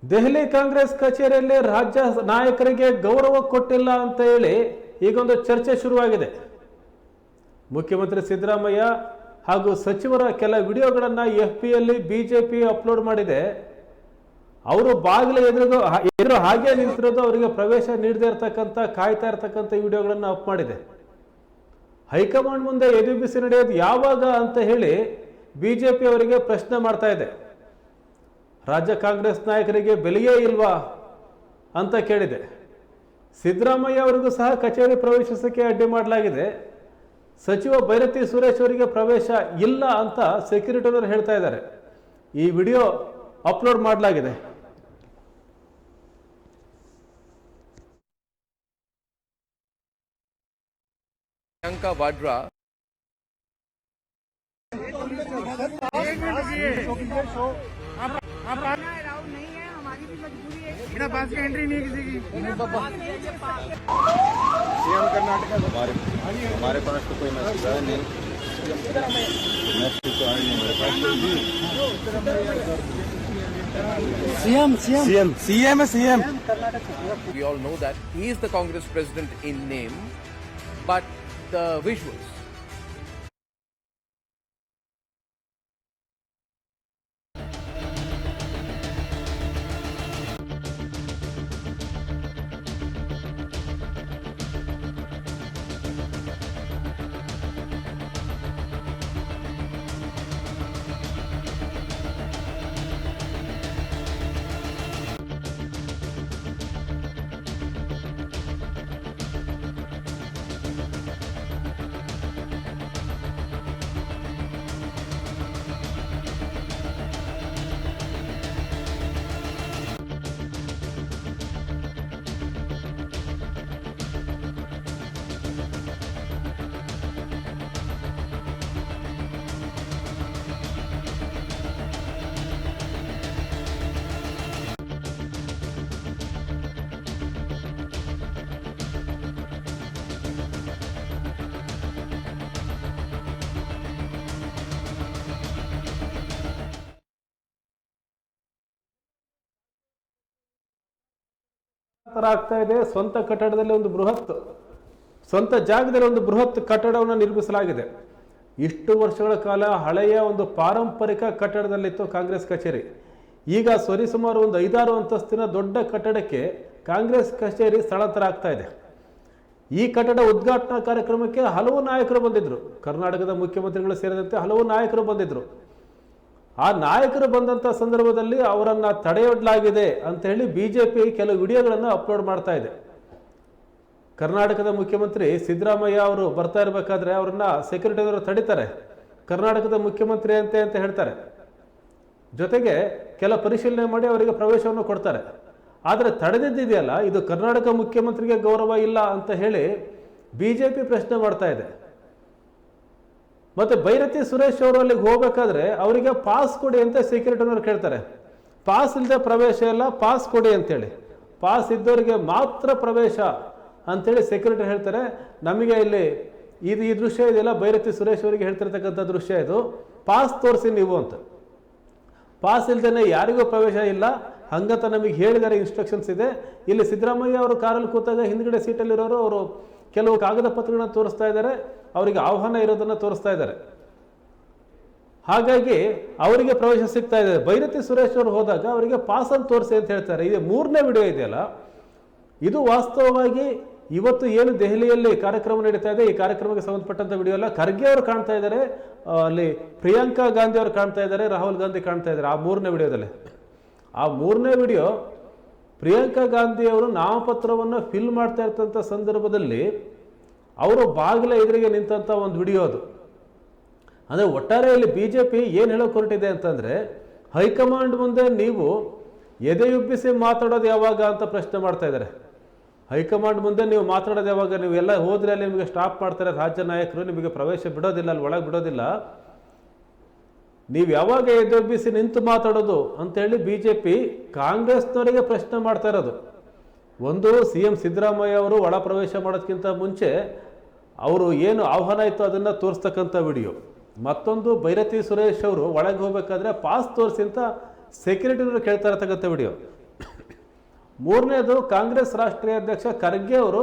ದೆಹಲಿ ಕಾಂಗ್ರೆಸ್ ಕಚೇರಿಯಲ್ಲಿ ರಾಜ್ಯ ನಾಯಕರಿಗೆ ಗೌರವ ಕೊಟ್ಟಿಲ್ಲ ಅಂತ ಹೇಳಿ ಈಗೊಂದು ಚರ್ಚೆ ಶುರುವಾಗಿದೆ. ಮುಖ್ಯಮಂತ್ರಿ ಸಿದ್ದರಾಮಯ್ಯ ಹಾಗೂ ಸಚಿವರ ಕೆಲ ವಿಡಿಯೋಗಳನ್ನು FBಯಲ್ಲಿ ಬಿಜೆಪಿ ಅಪ್ಲೋಡ್ ಮಾಡಿದೆ. ಅವರು ಬಾಗಿಲ ಎದುರು ಹಾಗೆ ನಿಂತಿರೋದು, ಅವರಿಗೆ ಪ್ರವೇಶ ನೀಡದೇ ಇರತಕ್ಕಂಥ ಕಾಯ್ತಾ ಇರತಕ್ಕಂಥ ವಿಡಿಯೋಗಳನ್ನು ಅಪ್ ಮಾಡಿದೆ. ಹೈಕಮಾಂಡ್ ಮುಂದೆ ಎದುಬಿಸಿ ನಡೆಯೋದು ಯಾವಾಗ ಅಂತ ಹೇಳಿ ಬಿಜೆಪಿ ಅವರಿಗೆ ಪ್ರಶ್ನೆ ಮಾಡ್ತಾ ಇದೆ. ರಾಜ್ಯ ಕಾಂಗ್ರೆಸ್ ನಾಯಕರಿಗೆ ಬೆಲೆಯೇ ಇಲ್ವಾ ಅಂತ ಕೇಳಿದೆ. ಸಿದ್ದರಾಮಯ್ಯ ಅವರಿಗೂ ಸಹ ಕಚೇರಿ ಪ್ರವೇಶಿಸಕ್ಕೆ ಅಡ್ಡಿ ಮಾಡಲಾಗಿದೆ. ಸಚಿವ ಬೈರತಿ ಸುರೇಶ್ ಅವರಿಗೆ ಪ್ರವೇಶ ಇಲ್ಲ ಅಂತ ಸೆಕ್ಯೂರಿಟಿಯವರು ಹೇಳ್ತಾ ಇದ್ದಾರೆ. ಈ ವಿಡಿಯೋ ಅಪ್ಲೋಡ್ ಮಾಡಲಾಗಿದೆ. प्रियंका वाड्रा बिना पास की एंट्री नहीं किसी की। सीएम कर्नाटक हमारे पास तो कोई मैसेज आया नहीं, मैसेज तो आया नहीं मेरे पास। CM we all know that he is the Congress president in name, but the visuals. ಆಗ್ತಾ ಇದೆ. ಸ್ವಂತ ಕಟ್ಟಡದಲ್ಲಿ ಒಂದು ಸ್ವಂತ ಜಾಗದಲ್ಲಿ ಒಂದು ಬೃಹತ್ ಕಟ್ಟಡವನ್ನು ನಿರ್ಮಿಸಲಾಗಿದೆ. ಇಷ್ಟು ವರ್ಷಗಳ ಕಾಲ ಹಳೆಯ ಒಂದು ಪಾರಂಪರಿಕ ಕಟ್ಟಡದಲ್ಲಿತ್ತು ಕಾಂಗ್ರೆಸ್ ಕಚೇರಿ. ಈಗ ಸರಿಸುಮಾರು ಒಂದು 5-6 ಅಂತಸ್ತಿನ ದೊಡ್ಡ ಕಟ್ಟಡಕ್ಕೆ ಕಾಂಗ್ರೆಸ್ ಕಚೇರಿ ಸ್ಥಳಾಂತರ ಆಗ್ತಾ ಇದೆ. ಈ ಕಟ್ಟಡ ಉದ್ಘಾಟನಾ ಕಾರ್ಯಕ್ರಮಕ್ಕೆ ಹಲವು ನಾಯಕರು ಬಂದಿದ್ರು. ಕರ್ನಾಟಕದ ಮುಖ್ಯಮಂತ್ರಿಗಳು ಸೇರಿದಂತೆ ಹಲವು ನಾಯಕರು ಬಂದಿದ್ರು. ಆ ನಾಯಕರು ಬಂದಂಥ ಸಂದರ್ಭದಲ್ಲಿ ಅವರನ್ನು ತಡೆಯೊಡ್ಡಲಾಗಿದೆ ಅಂತ ಹೇಳಿ ಬಿಜೆಪಿ ಕೆಲವು ವಿಡಿಯೋಗಳನ್ನು ಅಪ್ಲೋಡ್ ಮಾಡ್ತಾ ಇದೆ. ಕರ್ನಾಟಕದ ಮುಖ್ಯಮಂತ್ರಿ ಸಿದ್ದರಾಮಯ್ಯ ಅವರು ಬರ್ತಾ ಇರಬೇಕಾದ್ರೆ ಅವರನ್ನ ಸೆಕ್ಯೂರಿಟಿಯವರು ತಡಿತಾರೆ. ಕರ್ನಾಟಕದ ಮುಖ್ಯಮಂತ್ರಿ ಅಂತ ಹೇಳ್ತಾರೆ. ಜೊತೆಗೆ ಕೆಲ ಪರಿಶೀಲನೆ ಮಾಡಿ ಅವರಿಗೆ ಪ್ರವೇಶವನ್ನು ಕೊಡ್ತಾರೆ. ಆದರೆ ತಡೆದಿದೆಯಲ್ಲ, ಇದು ಕರ್ನಾಟಕ ಮುಖ್ಯಮಂತ್ರಿಗೆ ಗೌರವ ಇಲ್ಲ ಅಂತ ಹೇಳಿ BJP ಪ್ರಶ್ನೆ ಮಾಡ್ತಾ ಇದೆ. ಮತ್ತೆ ಬೈರತಿ ಸುರೇಶ್ ಅವರು ಅಲ್ಲಿಗೆ ಹೋಗ್ಬೇಕಾದ್ರೆ ಅವರಿಗೆ ಪಾಸ್ ಕೊಡಿ ಅಂತ ಸೆಕ್ಯೂರಿಟಿನವ್ರು ಕೇಳ್ತಾರೆ. ಪಾಸ್ ಇಲ್ಲದೆ ಪ್ರವೇಶ ಇಲ್ಲ, ಪಾಸ್ ಕೊಡಿ ಅಂತೇಳಿ. ಪಾಸ್ ಇದ್ದವರಿಗೆ ಮಾತ್ರ ಪ್ರವೇಶ ಅಂತೇಳಿ ಸೆಕ್ಯೂರಿಟಿ ಹೇಳ್ತಾರೆ. ನಮಗೆ ಇಲ್ಲಿ ಈ ದೃಶ್ಯ ಇದೆಯಲ್ಲ, ಬೈರತಿ ಸುರೇಶ್ ಅವರಿಗೆ ಹೇಳ್ತಿರ್ತಕ್ಕಂಥ ದೃಶ್ಯ ಇದು. ಪಾಸ್ ತೋರಿಸಿ ನೀವು ಅಂತ. ಪಾಸ್ ಇಲ್ದೇನೆ ಯಾರಿಗೂ ಪ್ರವೇಶ ಇಲ್ಲ ಹಂಗಂತ ನಮಗೆ ಹೇಳಿದ್ದಾರೆ, ಇನ್ಸ್ಟ್ರಕ್ಷನ್ಸ್ ಇದೆ. ಇಲ್ಲಿ ಸಿದ್ದರಾಮಯ್ಯ ಅವರು ಕಾರಲ್ಲಿ ಕೂತಾಗ ಹಿಂದ್ಗಡೆ ಸೀಟಲ್ಲಿರೋರು ಅವರು ಕೆಲವು ಕಾಗದ ಪತ್ರಗಳನ್ನ ತೋರಿಸ್ತಾ ಇದ್ದಾರೆ, ಅವರಿಗೆ ಆಹ್ವಾನ ಇರೋದನ್ನ ತೋರಿಸ್ತಾ ಇದ್ದಾರೆ. ಹಾಗಾಗಿ ಅವರಿಗೆ ಪ್ರವೇಶ ಸಿಗ್ತಾ ಇದೆ. ಬೈರತಿ ಸುರೇಶ್ ಅವರು ಹೋದಾಗ ಅವರಿಗೆ ಪಾಸ್ ಅಂತ ತೋರಿಸಿ ಅಂತ ಹೇಳ್ತಾರೆ. ಇದು 3ನೇ ವಿಡಿಯೋ ಇದೆಯಲ್ಲ, ಇದು ವಾಸ್ತವವಾಗಿ ಇವತ್ತು ಏನು ದೆಹಲಿಯಲ್ಲಿ ಕಾರ್ಯಕ್ರಮ ನಡೀತಾ ಇದೆ, ಈ ಕಾರ್ಯಕ್ರಮಕ್ಕೆ ಸಂಬಂಧಪಟ್ಟಂತ ವಿಡಿಯೋ ಎಲ್ಲ. ಖರ್ಗೆ ಅವರು ಕಾಣ್ತಾ ಇದ್ದಾರೆ, ಅಲ್ಲಿ ಪ್ರಿಯಾಂಕಾ ಗಾಂಧಿ ಅವರು ಕಾಣ್ತಾ ಇದ್ದಾರೆ, ರಾಹುಲ್ ಗಾಂಧಿ ಕಾಣ್ತಾ ಇದ್ದಾರೆ. ಆ 3ನೇ ವಿಡಿಯೋದಲ್ಲಿ, ಆ 3ನೇ ವಿಡಿಯೋ ಪ್ರಿಯಾಂಕಾ ಗಾಂಧಿ ಅವರು ನಾಮಪತ್ರವನ್ನು ಫಿಲ್ ಮಾಡ್ತಾ ಇರ್ತಂಥ ಸಂದರ್ಭದಲ್ಲಿ ಅವರು ಬಾಗಿಲ ಎದುರಿಗೆ ನಿಂತಂಥ ಒಂದು ವಿಡಿಯೋ ಅದು. ಅಂದರೆ ಒಟ್ಟಾರೆಯಲ್ಲಿ BJP ಏನು ಹೇಳೋಕೆ ಹೊರಟಿದೆ ಅಂತಂದರೆ, ಹೈಕಮಾಂಡ್ ಮುಂದೆ ನೀವು ಎದೆಯುಬ್ಬಿಸಿ ಮಾತಾಡೋದು ಯಾವಾಗ ಅಂತ ಪ್ರಶ್ನೆ ಮಾಡ್ತಾ ಇದ್ದಾರೆ. ಹೈಕಮಾಂಡ್ ಮುಂದೆ ನೀವು ಮಾತಾಡೋದು ಯಾವಾಗ? ನೀವು ಎಲ್ಲ ಹೋದ್ರೆ ಅಲ್ಲಿ ನಿಮಗೆ ಸ್ಟಾಪ್ ಮಾಡ್ತಾರೆ ರಾಜ್ಯ ನಾಯಕರು, ನಿಮಗೆ ಪ್ರವೇಶ ಬಿಡೋದಿಲ್ಲ, ಅಲ್ಲಿ ಒಳಗೆ ಬಿಡೋದಿಲ್ಲ. ನೀವು ಯಾವಾಗ ಎದೆಯುಬ್ಬಿಸಿ ನಿಂತು ಮಾತಾಡೋದು ಅಂತೇಳಿ BJP ಕಾಂಗ್ರೆಸ್ನವರಿಗೆ ಪ್ರಶ್ನೆ ಮಾಡ್ತಾ ಇರೋದು. ಒಂದು CM ಸಿದ್ದರಾಮಯ್ಯ ಅವರು ಒಳ ಪ್ರವೇಶ ಮಾಡೋದಕ್ಕಿಂತ ಮುಂಚೆ ಅವರು ಏನು ಆಹ್ವಾನ ಇತ್ತು ಅದನ್ನು ತೋರಿಸ್ತಕ್ಕಂಥ ವಿಡಿಯೋ. ಮತ್ತೊಂದು ಬೈರತಿ ಸುರೇಶ್ ಅವರು ಒಳಗೆ ಹೋಗ್ಬೇಕಾದ್ರೆ ಪಾಸ್ ತೋರಿಸಿ ಅಂತ ಸೆಕ್ಯೂರಿಟಿನವರು ಕೇಳ್ತಾ ಇರತಕ್ಕಂಥ ವಿಡಿಯೋ. 3ನೇದು ಕಾಂಗ್ರೆಸ್ ರಾಷ್ಟ್ರೀಯ ಅಧ್ಯಕ್ಷ ಖರ್ಗೆ ಅವರು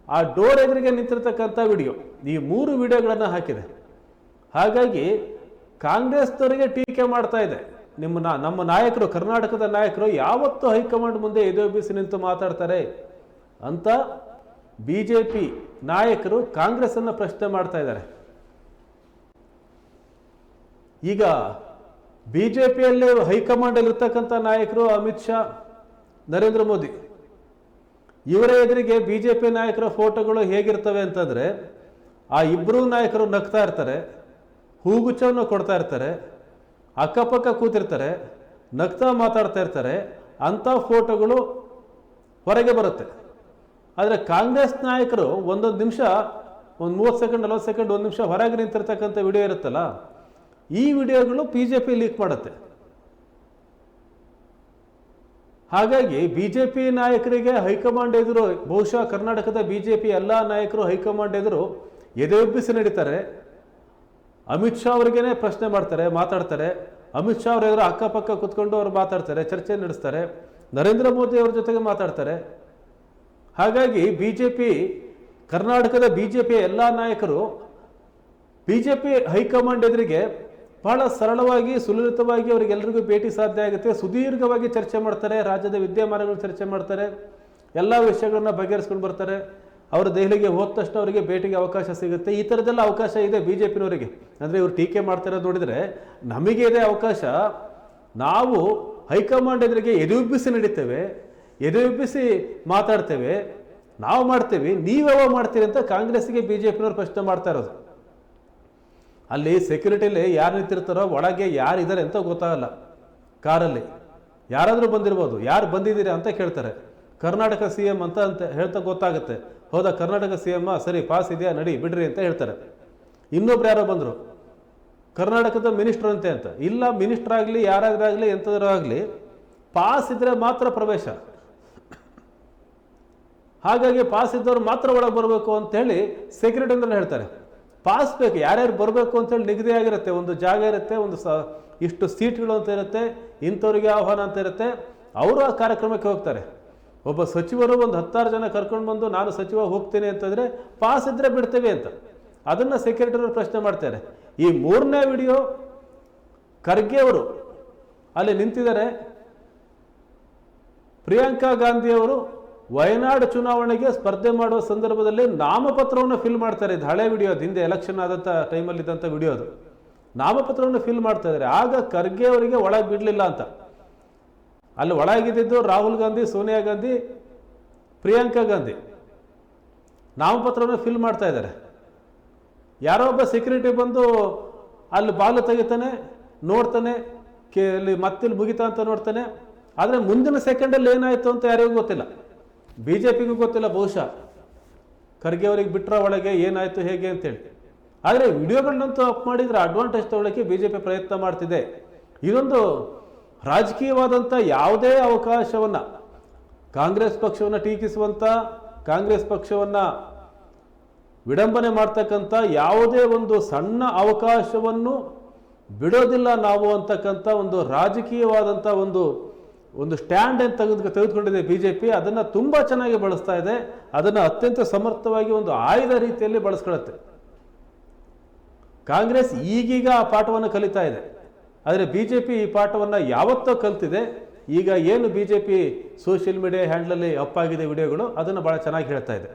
ಆ ಡೋರ್ ಎದುರಿಗೆ ನಿಂತಿರ್ತಕ್ಕಂಥ ವಿಡಿಯೋ. ಈ 3 ವಿಡಿಯೋಗಳನ್ನು ಹಾಕಿದೆ. ಹಾಗಾಗಿ ಕಾಂಗ್ರೆಸ್ನವರಿಗೆ ಟೀಕೆ ಮಾಡ್ತಾ ಇದೆ. ನಮ್ಮ ನಾಯಕರು, ಕರ್ನಾಟಕದ ನಾಯಕರು ಯಾವತ್ತೂ ಹೈಕಮಾಂಡ್ ಮುಂದೆ ಎದೆಯುಬ್ಬಿಸಿ ನಿಂತು ಮಾತಾಡ್ತಾರೆ ಅಂತ BJP ನಾಯಕರು ಕಾಂಗ್ರೆಸ್ ಅನ್ನ ಪ್ರಶ್ನೆ ಮಾಡ್ತಾ ಇದ್ದಾರೆ. ಈಗ BJPಯಲ್ಲಿ ಹೈಕಮಾಂಡ್ ಅಲ್ಲಿ ಇರ್ತಕ್ಕಂಥ ನಾಯಕರು ಅಮಿತ್ ಶಾ, ನರೇಂದ್ರ ಮೋದಿ, ಇವರ ಎದುರಿಗೆ BJP ನಾಯಕರ ಫೋಟೋಗಳು ಹೇಗಿರ್ತವೆ ಅಂತಂದ್ರೆ, ಆ ಇಬ್ಬರೂ ನಾಯಕರು ನಗ್ತಾ ಇರ್ತಾರೆ, ಹೂಗುಚ್ಛವನ್ನು ಕೊಡ್ತಾ ಇರ್ತಾರೆ, ಅಕ್ಕಪಕ್ಕ ಕೂತಿರ್ತಾರೆ, ನಗ್ತಾ ಮಾತಾಡ್ತಾ ಇರ್ತಾರೆ. ಅಂಥ ಫೋಟೋಗಳು ಹೊರಗೆ ಬರುತ್ತೆ. ಆದರೆ ಕಾಂಗ್ರೆಸ್ ನಾಯಕರು ಒಂದೊಂದು ನಿಮಿಷ, ಒಂದು 30 ಸೆಕೆಂಡ್ 40 ಸೆಕೆಂಡ್ 1 ನಿಮಿಷ ಹೊರಗೆ ನಿಂತಿರ್ತಕ್ಕಂಥ ವಿಡಿಯೋ ಇರುತ್ತಲ್ಲ, ಈ ವಿಡಿಯೋಗಳು BJP ಲೀಕ್ ಮಾಡುತ್ತೆ. ಹಾಗಾಗಿ BJP ನಾಯಕರಿಗೆ ಹೈಕಮಾಂಡ್ ಎದುರು, ಬಹುಶಃ ಕರ್ನಾಟಕದ BJP ಎಲ್ಲ ನಾಯಕರು ಹೈಕಮಾಂಡ್ ಎದುರು ಎದೆಯುಬ್ಬಿಸಿ ನಡೀತಾರೆ. ಅಮಿತ್ ಶಾ ಅವರಿಗೇನೆ ಪ್ರಶ್ನೆ ಮಾಡ್ತಾರೆ, ಮಾತಾಡ್ತಾರೆ. ಅಮಿತ್ ಶಾ ಅವರ ಎದುರು ಅಕ್ಕಪಕ್ಕ ಕೂತ್ಕೊಂಡು ಅವರು ಮಾತಾಡ್ತಾರೆ, ಚರ್ಚೆ ನಡೆಸ್ತಾರೆ. ನರೇಂದ್ರ ಮೋದಿ ಅವ್ರ ಜೊತೆಗೆ ಮಾತಾಡ್ತಾರೆ. ಹಾಗಾಗಿ BJP, ಕರ್ನಾಟಕದ BJP ಎಲ್ಲ ನಾಯಕರು BJP ಹೈಕಮಾಂಡ್ ಎದುರಿಗೆ ಬಹಳ ಸರಳವಾಗಿ, ಸುಲಲಿತವಾಗಿ ಅವರಿಗೆಲ್ಲರಿಗೂ ಭೇಟಿ ಸಾಧ್ಯ ಆಗುತ್ತೆ. ಸುದೀರ್ಘವಾಗಿ ಚರ್ಚೆ ಮಾಡ್ತಾರೆ, ರಾಜ್ಯದ ವಿದ್ಯಮಾನಗಳು ಚರ್ಚೆ ಮಾಡ್ತಾರೆ, ಎಲ್ಲ ವಿಷಯಗಳನ್ನ ಬಗೆಹರಿಸ್ಕೊಂಡು ಬರ್ತಾರೆ. ಅವರು ದೆಹಲಿಗೆ ಹೋದ ತಕ್ಷಣ ಅವರಿಗೆ ಭೇಟಿಗೆ ಅವಕಾಶ ಸಿಗುತ್ತೆ. ಈ ಥರದ್ದೆಲ್ಲ ಅವಕಾಶ ಇದೆ BJPನವರಿಗೆ. ಅಂದರೆ ಇವರು ಟೀಕೆ ಮಾಡ್ತಿರೋದು ನೋಡಿದರೆ ನಮಗೆ ಇದೆ ಅವಕಾಶ. ನಾವು ಹೈಕಮಾಂಡ್ ಎದುರಿಗೆ ಎದೆಯುಬ್ಬಿಸಿ ನಡೀತೇವೆ, ಎದೆಯುಬ್ಬಿಸಿ ಮಾತಾಡ್ತೇವೆ, ನಾವು ಮಾಡ್ತೇವೆ, ನೀವ್ಯಾವ ಮಾಡ್ತೀರಿ ಅಂತ ಕಾಂಗ್ರೆಸ್ಗೆ BJPನವರು ಪ್ರಶ್ನೆ ಮಾಡ್ತಾ ಇರೋದು. ಅಲ್ಲಿ ಸೆಕ್ಯೂರಿಟಿಲಿ ಯಾರು ನಿಂತಿರ್ತಾರೋ ಒಳಗೆ ಯಾರಿದ್ದಾರೆ ಅಂತ ಗೊತ್ತಾಗಲ್ಲ. ಕಾರಲ್ಲಿ ಯಾರಾದರೂ ಬಂದಿರ್ಬೋದು, ಯಾರು ಬಂದಿದ್ದೀರಿ ಅಂತ ಕೇಳ್ತಾರೆ. ಕರ್ನಾಟಕ CM ಅಂತ ಹೇಳ್ತಾ ಗೊತ್ತಾಗುತ್ತೆ. ಹೌದಾ ಕರ್ನಾಟಕ CM, ಸರಿ ಪಾಸ್ ಇದೆಯಾ, ನಡಿ ಬಿಡ್ರಿ ಅಂತ ಹೇಳ್ತಾರೆ. ಇನ್ನೊಬ್ರು ಯಾರೋ ಬಂದರು, ಕರ್ನಾಟಕದ ಮಿನಿಸ್ಟರ್ ಅಂತೆ ಅಂತ. ಇಲ್ಲ, ಮಿನಿಸ್ಟರ್ ಆಗಲಿ, ಯಾರಾಗಲಿ, ಎಂಥದ್ರೂ ಆಗಲಿ, ಪಾಸ್ ಇದ್ರೆ ಮಾತ್ರ ಪ್ರವೇಶ. ಹಾಗಾಗಿ ಪಾಸ್ ಇದ್ದವ್ರು ಮಾತ್ರ ಒಳಗೆ ಬರಬೇಕು ಅಂತೇಳಿ ಸೆಕ್ಯೂರಿಟಿನಲ್ಲಿ ಹೇಳ್ತಾರೆ. ಪಾಸ್ ಬೇಕು, ಯಾರ್ಯಾರು ಬರಬೇಕು ಅಂತೇಳಿ ನಿಗದಿ ಆಗಿರುತ್ತೆ. ಒಂದು ಜಾಗ ಇರುತ್ತೆ, ಒಂದು ಇಷ್ಟು ಸೀಟ್ಗಳು ಅಂತ ಇರುತ್ತೆ, ಇಂಥವ್ರಿಗೆ ಆಹ್ವಾನ ಅಂತ ಇರುತ್ತೆ. ಅವರು ಆ ಕಾರ್ಯಕ್ರಮಕ್ಕೆ ಹೋಗ್ತಾರೆ. ಒಬ್ಬ ಸಚಿವರು ಒಂದು 10 ಜನ ಕರ್ಕೊಂಡು ಬಂದು ನಾನು ಸಚಿವ ಹೋಗ್ತೀನಿ ಅಂತಂದರೆ ಪಾಸ್ ಇದ್ದರೆ ಬಿಡ್ತೇವೆ ಅಂತ ಅದನ್ನು ಸೆಕ್ಯೂರಿಟಿಯವರು ಪ್ರಶ್ನೆ ಮಾಡ್ತಾರೆ. ಈ 3ನೇ ವಿಡಿಯೋ ಖರ್ಗೆ ಅವರು ಅಲ್ಲಿ ನಿಂತಿದ್ದಾರೆ. ಪ್ರಿಯಾಂಕಾ ಗಾಂಧಿ ಅವರು ವಯನಾಡು ಚುನಾವಣೆಗೆ ಸ್ಪರ್ಧೆ ಮಾಡುವ ಸಂದರ್ಭದಲ್ಲಿ ನಾಮಪತ್ರವನ್ನು ಫಿಲ್ ಮಾಡ್ತಾರೆ. ಇದು ಹಳೆ ವಿಡಿಯೋ, ಹಿಂದೆ ಎಲೆಕ್ಷನ್ ಆದಂಥ ಟೈಮಲ್ಲಿ ಇದ್ದಂಥ ವಿಡಿಯೋ ಅದು. ನಾಮಪತ್ರವನ್ನು ಫಿಲ್ ಮಾಡ್ತಾ ಇದ್ದಾರೆ. ಆಗ ಖರ್ಗೆ ಅವರಿಗೆ ಒಳಗೆ ಬಿಡಲಿಲ್ಲ ಅಂತ. ಅಲ್ಲಿ ಒಳಗಿದ್ದು ರಾಹುಲ್ ಗಾಂಧಿ, ಸೋನಿಯಾ ಗಾಂಧಿ, ಪ್ರಿಯಾಂಕಾ ಗಾಂಧಿ ನಾಮಪತ್ರವನ್ನು ಫಿಲ್ ಮಾಡ್ತಾ ಇದ್ದಾರೆ. ಯಾರೋ ಒಬ್ಬ ಸೆಕ್ಯೂರಿಟಿ ಬಂದು ಅಲ್ಲಿ ಬಾಗಿಲು ತೆಗಿತಾನೆ, ನೋಡ್ತಾನೆ, ಅಲ್ಲಿ ಮತ್ತಿಲ್ಲಿ ಮುಗಿತಾ ಅಂತ ನೋಡ್ತಾನೆ. ಆದರೆ ಮುಂದಿನ ಸೆಕೆಂಡಲ್ಲಿ ಏನಾಯಿತು ಅಂತ ಯಾರಿಗೂ ಗೊತ್ತಿಲ್ಲ, ಬಿ ಜೆ ಪಿಗೂ ಗೊತ್ತಿಲ್ಲ. ಬಹುಶಃ ಖರ್ಗೆ ಅವರಿಗೆ ಬಿಟ್ಟರ ಒಳಗೆ ಏನಾಯಿತು ಹೇಗೆ ಅಂತೇಳಿ. ಆದರೆ ವಿಡಿಯೋಗಳನ್ನಂತೂ ಅಪ್ ಮಾಡಿದರೆ ಅಡ್ವಾಂಟೇಜ್ ತಗೊಳ್ಳೋಕ್ಕೆ ಬಿ ಜೆ ಪಿ ಪ್ರಯತ್ನ ಮಾಡ್ತಿದೆ. ಇದೊಂದು ರಾಜಕೀಯವಾದಂಥ ಯಾವುದೇ ಅವಕಾಶವನ್ನು, ಕಾಂಗ್ರೆಸ್ ಪಕ್ಷವನ್ನು ಟೀಕಿಸುವಂಥ, ಕಾಂಗ್ರೆಸ್ ಪಕ್ಷವನ್ನು ವಿಡಂಬನೆ ಮಾಡ್ತಕ್ಕಂಥ ಯಾವುದೇ ಒಂದು ಸಣ್ಣ ಅವಕಾಶವನ್ನು ಬಿಡೋದಿಲ್ಲ ನಾವು ಅಂತಕ್ಕಂಥ ಒಂದು ರಾಜಕೀಯವಾದಂಥ ಒಂದು ಸ್ಟ್ಯಾಂಡ್ ಅಂತ ತೆಗೆದುಕೊಂಡಿದೆ ಬಿ ಜೆ ಪಿ. ಅದನ್ನು ತುಂಬ ಚೆನ್ನಾಗಿ ಬಳಸ್ತಾ ಇದೆ. ಅದನ್ನು ಅತ್ಯಂತ ಸಮರ್ಥವಾಗಿ ಒಂದು ಆಯುಧ ರೀತಿಯಲ್ಲಿ ಬಳಸ್ಕೊಳ್ಳುತ್ತೆ. ಕಾಂಗ್ರೆಸ್ ಈಗೀಗ ಆ ಪಾಠವನ್ನು ಕಲಿತಾ ಇದೆ, ಆದರೆ ಬಿ ಜೆ ಪಿ ಈ ಪಾಠವನ್ನು ಯಾವತ್ತೋ ಕಲ್ತಿದೆ. ಈಗ ಏನು B J P social media ಹ್ಯಾಂಡ್ಲಲ್ಲಿ ಅಪ್ ಆಗಿದೆ ವಿಡಿಯೋಗಳು, ಅದನ್ನು ಭಾಳ ಚೆನ್ನಾಗಿ ಹೇಳ್ತಾ ಇದೆ.